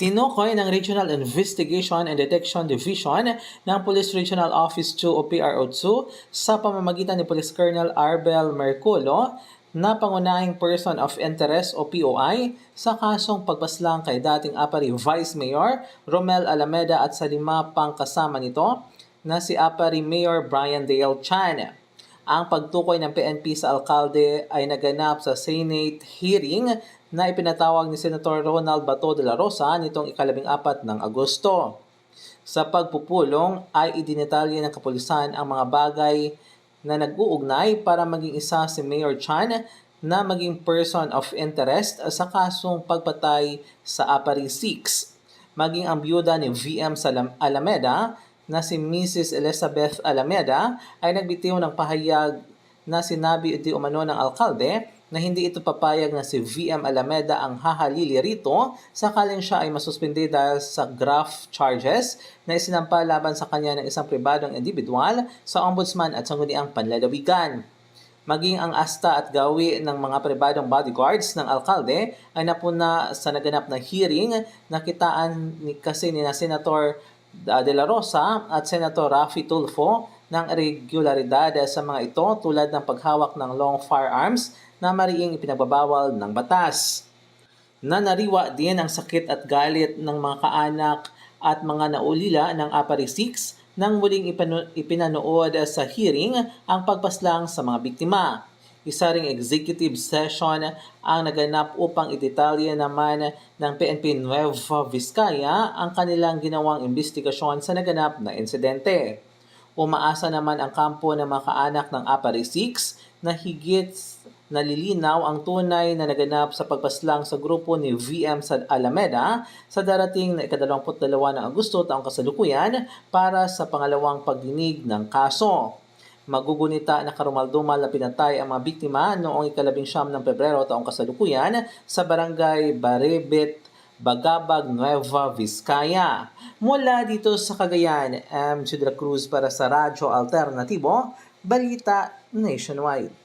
Tinukoy ng Regional Investigation and Detection Division ng Police Regional Office 2 o PRO2 sa pamamagitan ni Police Colonel Arbel Merculo na pangunahing person of interest o POI sa kasong pagpaslang kay dating Apari Vice Mayor Romel Alameda at sa 5 pang kasama nito na si Apari Mayor Brian Dale Chan. Ang pagtukoy ng PNP sa alkalde ay naganap sa Senate hearing na ipinatawag ni Senator Ronald Bato de la Rosa nitong ika-14 ng Agosto. Sa pagpupulong ay idinetalye ng kapulisan ang mga bagay na nag-uugnay para maging isa si Mayor Chan na maging person of interest sa kasong pagpatay sa Apari 6. Maging ang byuda ni VM Alameda na si Mrs. Elizabeth Alameda ay nagbitiw ng pahayag na sinabi iti umano ng alkalde na hindi ito papayag na si VM Alameda ang hahalili rito sakaling siya ay masuspindi dahil sa graft charges na isinampa laban sa kanya ng isang pribadong individual sa ombudsman at sangguniang panlalawigan. Maging ang asta at gawi ng mga pribadong bodyguards ng alkalde ay napuna sa naganap na hearing na kitaan kasi ni Senator De La Rosa at Senator Raffy Tulfo ng irregularidad sa mga ito tulad ng paghawak ng long firearms na mariing ipinagbabawal ng batas. Nanariwa din ang sakit at galit ng mga kaanak at mga naulila ng Apari 6 nang muling ipinanood sa hearing ang pagpaslang sa mga biktima. Isa ring executive session ang naganap upang idetalye naman ng PNP Nueva Vizcaya ang kanilang ginawang investigasyon sa naganap na insidente. Umaasa naman ang kampo ng mga kaanak ng Apari 6 na higit nalilinaw ang tunay na naganap sa pagpaslang sa grupo ni VM sa Alameda sa darating na ika-22 ng Agosto taong kasalukuyan para sa pangalawang pagdinig ng kaso. Magugunita na karumaldumal na pinatay ang mga biktima noong ika-19 ng Pebrero taong kasalukuyan sa barangay Barebet, Bagabag, Nueva Vizcaya. Mula dito sa Cagayan, M. Chidra Cruz para sa Radyo Alternatibo, Balita Nationwide.